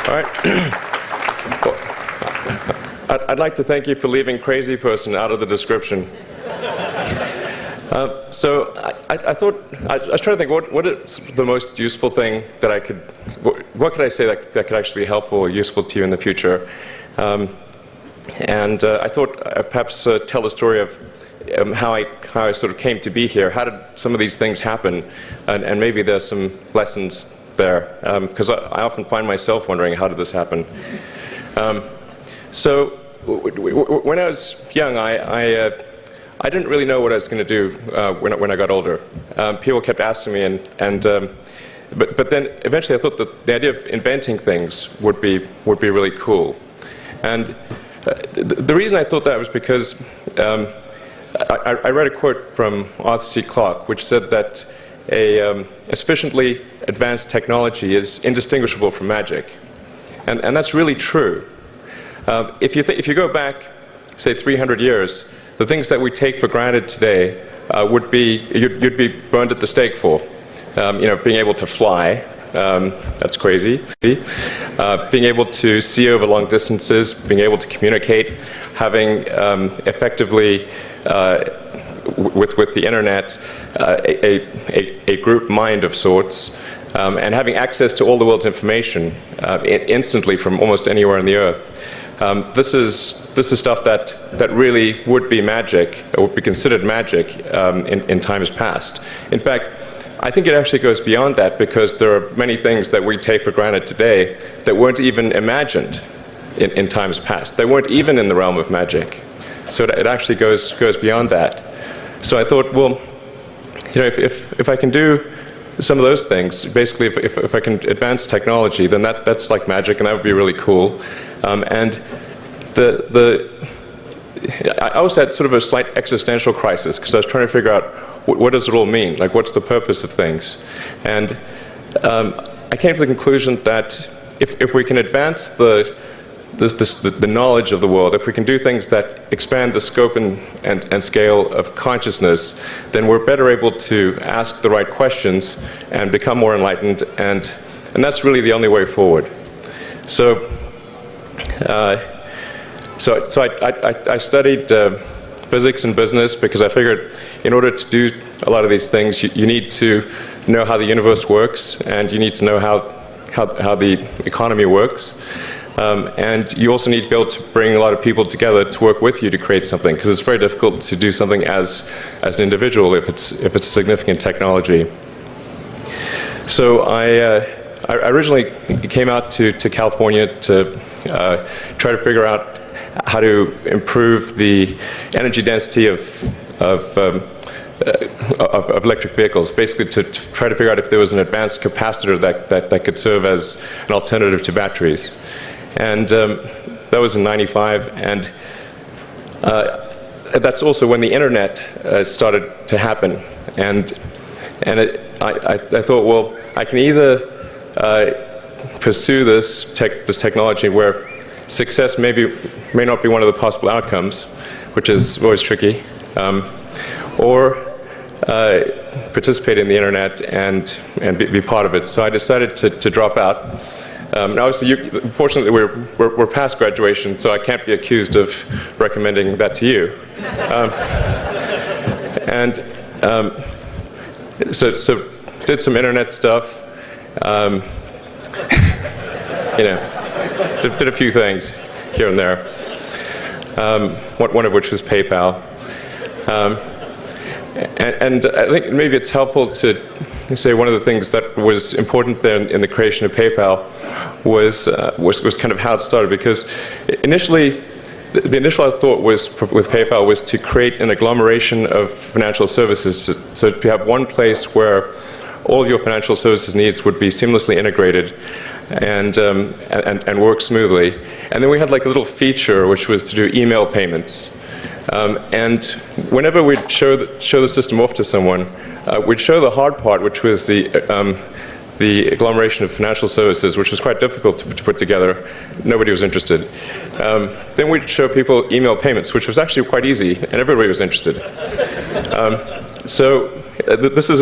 All right. Well, I'd like to thank you for leaving crazy person out of the description. So I thought, I was trying to think, what is the most useful thing that I could, what could I say that could actually be helpful or useful to you in the future? And I thought I'd perhaps tell the story of how I sort of came to be here. How did some of these things happen? And maybe there's some lessons there, because I often find myself wondering, how did this happen? So when I was young, I didn't really know what I was going to do when I got older. People kept asking me, but then eventually I thought that the idea of inventing things would be really cool. And the reason I thought that was because I read a quote from Arthur C. Clarke, which said that a sufficiently advanced technology is indistinguishable from magic, and that's really true. If you go back, say 300 years, the things that we take for granted today would be you'd be burned at the stake for. Being able to fly, that's crazy. Being able to see over long distances, being able to communicate, having effectively with the internet a group mind of sorts, and having access to all the world's information instantly from almost anywhere on the earth. This is stuff that really would be magic, or would be considered magic in times past. In fact, I think it actually goes beyond that, because there are many things that we take for granted today that weren't even imagined in times past. They weren't even in the realm of magic. So it actually goes beyond that. So I thought, well, if I can do some of those things, basically if I can advance technology, then that's like magic, and that would be really cool. And I also had sort of a slight existential crisis, because I was trying to figure out what does it all mean? Like, what's the purpose of things? And I came to the conclusion that if we can advance the knowledge of the world, if we can do things that expand the scope and scale of consciousness, then we're better able to ask the right questions and become more enlightened, and that's really the only way forward. So I studied physics and business, because I figured in order to do a lot of these things, you need to know how the universe works, and you need to know how the economy works. And you also need to be able to bring a lot of people together to work with you to create something, because it's very difficult to do something as an individual if it's a significant technology. So I originally came out to California to try to figure out how to improve the energy density of electric vehicles, basically to try to figure out if there was an advanced capacitor that could serve as an alternative to batteries. And that was in '95, and that's also when the internet started to happen. And I thought, well, I can either pursue this technology where success may not be one of the possible outcomes, which is always tricky, or participate in the internet and be part of it. So I decided to drop out. Now, obviously, fortunately, we're past graduation, so I can't be accused of recommending that to you. So did some internet stuff. Did a few things here and there. One of which was PayPal. And I think maybe it's helpful to say one of the things that was important then in the creation of PayPal was kind of how it started, because initially the initial thought with PayPal was to create an agglomeration of financial services, so to have one place where all of your financial services needs would be seamlessly integrated and work smoothly. And then we had like a little feature which was to do email payments. And whenever we'd show the system off to someone, we'd show the hard part, which was the agglomeration of financial services, which was quite difficult to put together. Nobody was interested. Then we'd show people email payments, which was actually quite easy, and everybody was interested. So this is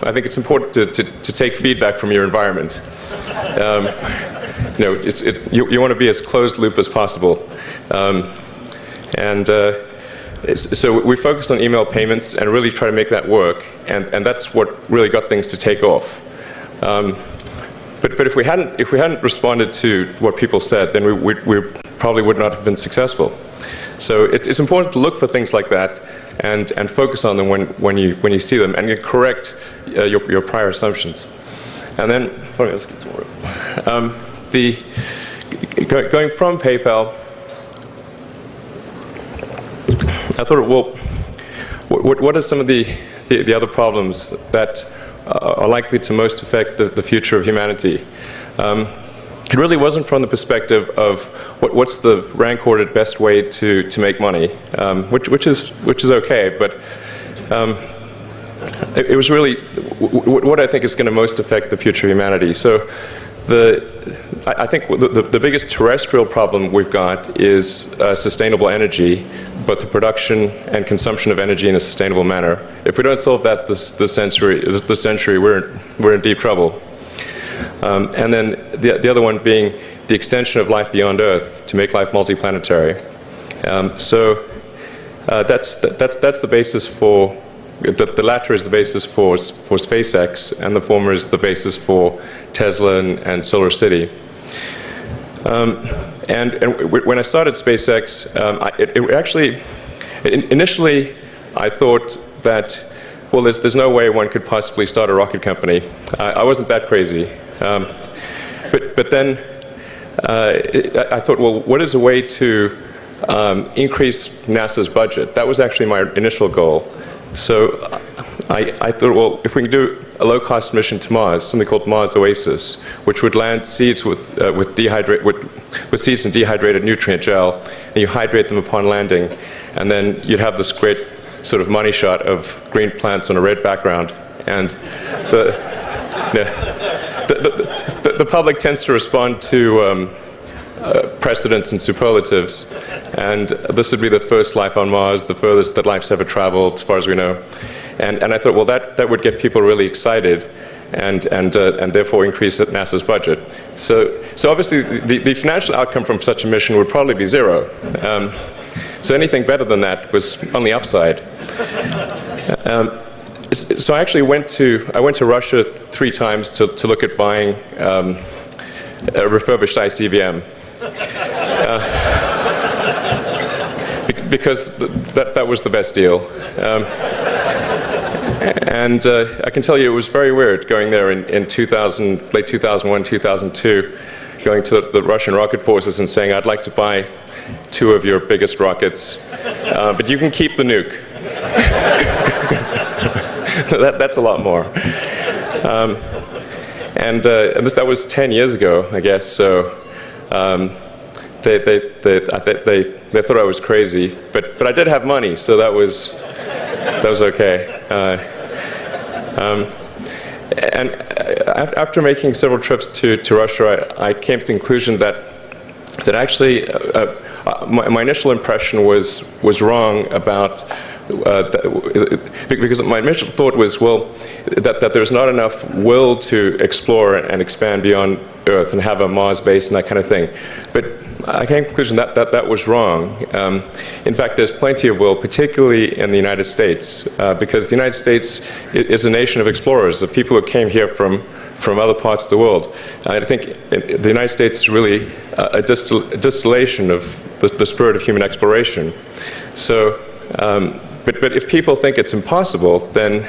I think it's important to take feedback from your environment. You want to be as closed loop as possible. So we focused on email payments and really try to make that work, and that's what really got things to take off. But if we hadn't responded to what people said, then we probably would not have been successful. So it's important to look for things like that and focus on them when you see them, and you correct your prior assumptions. And then let's get some more. Going from PayPal, I thought, well, what are some of the other problems that are likely to most affect the future of humanity? It really wasn't from the perspective of what's the rank-ordered best way to make money, which is okay, but it was really what I think is going to most affect the future of humanity. So I think the biggest terrestrial problem we've got is sustainable energy, but the production and consumption of energy in a sustainable manner. If we don't solve that this century, we're in deep trouble. And then the other one being the extension of life beyond Earth to make life multiplanetary. So that's the basis for. The latter is the basis for SpaceX, and the former is the basis for Tesla and Solar City. And when I started SpaceX, initially I thought that, well, there's no way one could possibly start a rocket company. I wasn't that crazy. But then I thought, well, what is a way to increase NASA's budget? That was actually my initial goal. So I thought, well, if we can do a low-cost mission to Mars, something called Mars Oasis, which would land seeds with seeds and dehydrated nutrient gel, and you hydrate them upon landing, and then you'd have this great sort of money shot of green plants on a red background, and the public tends to respond to precedents and superlatives, and this would be the first life on Mars, the furthest that life's ever traveled, as far as we know. And I thought, well, that would get people really excited, and therefore increase NASA's budget. So obviously, the financial outcome from such a mission would probably be zero. So anything better than that was on the upside. So I actually went to Russia 3 times to look at buying a refurbished ICBM. Because that was the best deal. And I can tell you it was very weird going there in late 2001, 2002, going to the Russian rocket forces and saying, I'd like to buy 2 of your biggest rockets, but you can keep the nuke. That's a lot more. That was 10 years ago, I guess, so they thought I was crazy, but I did have money, so that was okay. And after making several trips to Russia, I came to the conclusion that actually my initial impression was wrong about because my initial thought was, well, that there's not enough will to explore and expand beyond Earth and have a Mars base and that kind of thing. But I came to the conclusion that was wrong. In fact, there's plenty of will, particularly in the United States, because the United States is a nation of explorers, of people who came here from other parts of the world. I think the United States is really a distillation of the spirit of human exploration. So, but if people think it's impossible, then,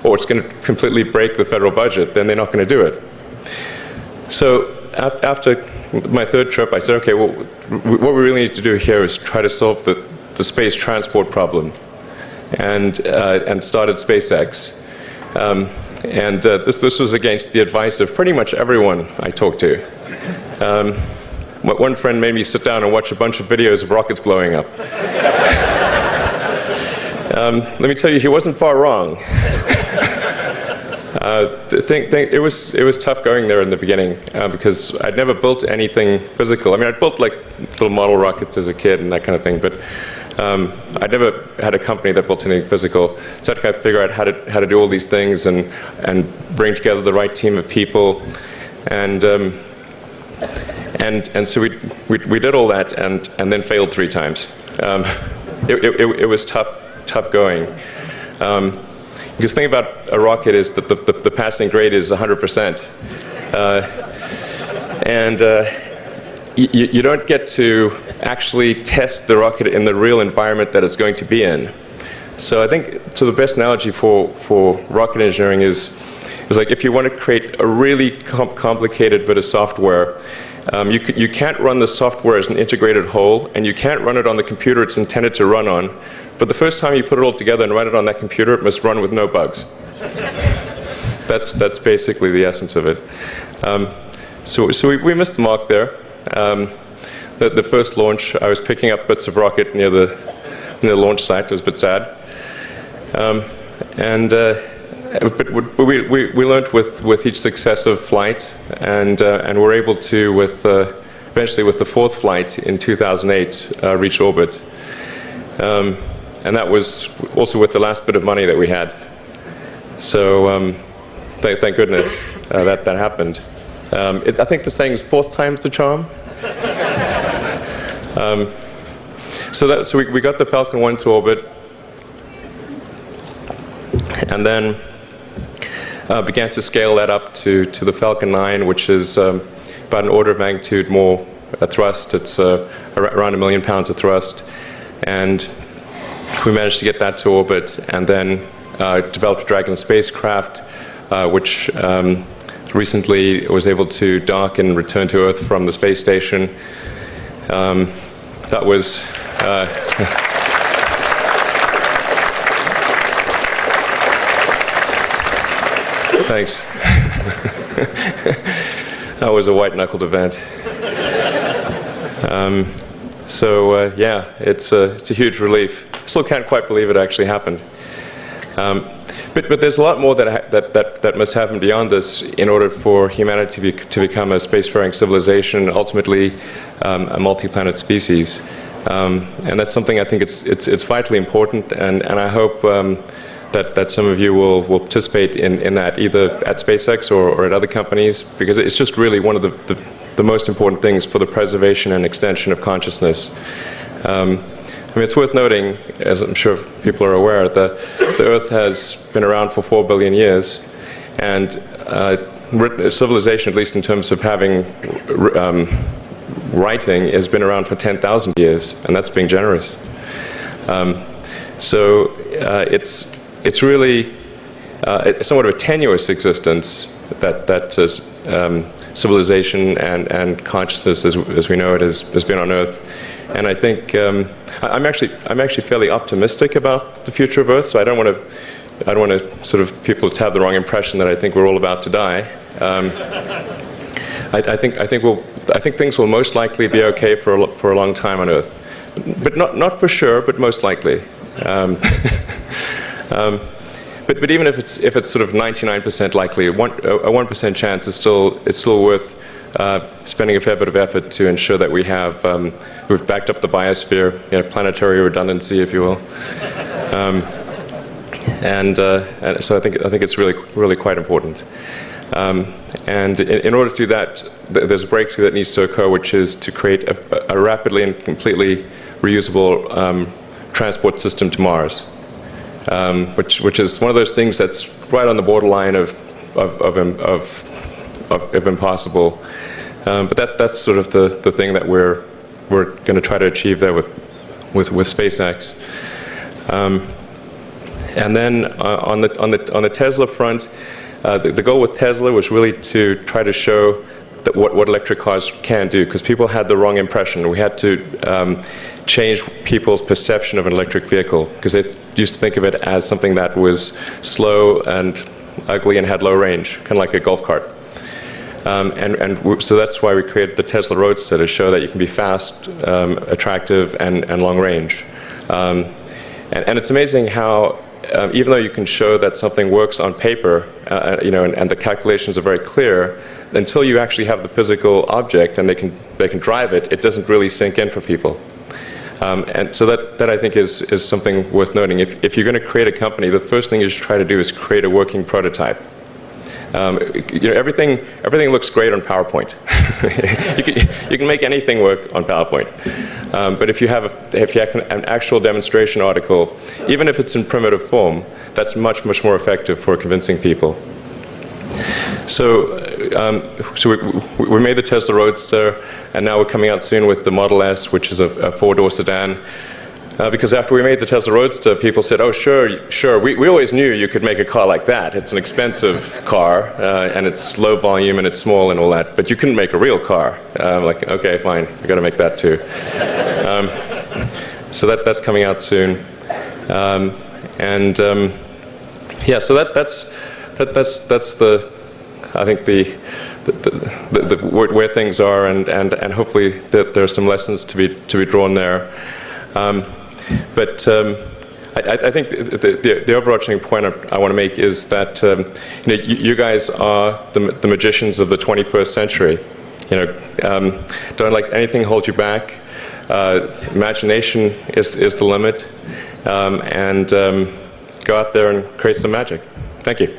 or it's going to completely break the federal budget, then they're not going to do it. So after my 3rd trip, I said, okay, well, what we really need to do here is try to solve the space transport problem, and started SpaceX. This was against the advice of pretty much everyone I talked to. One friend made me sit down and watch a bunch of videos of rockets blowing up. Let me tell you, he wasn't far wrong. It was tough going there in the beginning because I'd never built anything physical. I mean, I'd built like little model rockets as a kid and that kind of thing, but I'd never had a company that built anything physical, so I had to kind of figure out how to do all these things and bring together the right team of people, and so we did all that and then failed 3 times. It was tough going. Because the thing about a rocket is that the passing grade is 100%, and you don't get to actually test the rocket in the real environment that it's going to be in. So I think the best analogy for rocket engineering is like if you want to create a really complicated bit of software, you can't run the software as an integrated whole, and you can't run it on the computer it's intended to run on. But the first time you put it all together and run it on that computer, it must run with no bugs. That's basically the essence of it. So we missed the mark there. The first launch, I was picking up bits of rocket near the launch site. It was a bit sad. But we learned with each successive flight, and were able to, eventually with the 4th flight in 2008, reach orbit. And that was also with the last bit of money that we had. So thank goodness that happened. I think the saying is 4th time's the charm. So we got the Falcon 1 to orbit, and then began to scale that up to the Falcon 9, which is about an order of magnitude more thrust. It's around 1 million pounds of thrust, and we managed to get that to orbit, and then developed a Dragon spacecraft, which recently was able to dock and return to Earth from the space station. That was thanks. That was a white-knuckled event. Yeah, it's a huge relief. Still can't quite believe it actually happened. But there's a lot more that must happen beyond this in order for humanity to become a spacefaring civilization, ultimately a multi-planet species. And that's something I think it's vitally important, and I hope that some of you will participate in that, either at SpaceX or at other companies, because it's just really one of the most important things for the preservation and extension of consciousness. I mean, it's worth noting, as I'm sure people are aware, the Earth has been around for 4 billion years, and civilization, at least in terms of having writing, has been around for 10,000 years, and that's being generous. It's really somewhat of a tenuous existence that civilization and consciousness, as we know it, has been on Earth. And I think I'm actually fairly optimistic about the future of Earth. So I don't want to sort of people to have the wrong impression that I think we're all about to die. I think things will most likely be okay for a long time on Earth, but not for sure, but most likely. But even if it's sort of 99% likely, a 1% chance is still worth spending a fair bit of effort to ensure that we've backed up the biosphere, planetary redundancy, if you will. And so I think it's really quite important. And in order to do that, there's a breakthrough that needs to occur, which is to create a rapidly and completely reusable transport system to Mars, which is one of those things that's right on the borderline of impossible. But that's sort of the thing that we're going to try to achieve there with SpaceX. And then on the Tesla front, the goal with Tesla was really to try to show that what electric cars can do, because people had the wrong impression. We had to change people's perception of an electric vehicle, because they used to think of it as something that was slow and ugly and had low range, kind of like a golf cart. So that's why we created the Tesla Roadster, to show that you can be fast, attractive, and long range. And it's amazing how, even though you can show that something works on paper, and the calculations are very clear, until you actually have the physical object and they can drive it, it doesn't really sink in for people. And so that I think is something worth noting. If you're going to create a company, the first thing you should try to do is create a working prototype. Everything looks great on PowerPoint. you can make anything work on PowerPoint. But if you have an actual demonstration article, even if it's in primitive form, that's much more effective for convincing people. So we made the Tesla Roadster, and now we're coming out soon with the Model S, which is a four-door sedan. Because after we made the Tesla Roadster, people said, "Oh, sure. We always knew you could make a car like that. It's an expensive car, and it's low volume, and it's small, and all that. But you couldn't make a real car." Like, okay, fine. I got to make that too. So that's coming out soon. Yeah. So that's the I think the where things are, and hopefully there are some lessons to be drawn there. But I think the overarching point I want to make is that you guys are the magicians of the 21st century. Don't let anything hold you back. Imagination is the limit, and go out there and create some magic. Thank you.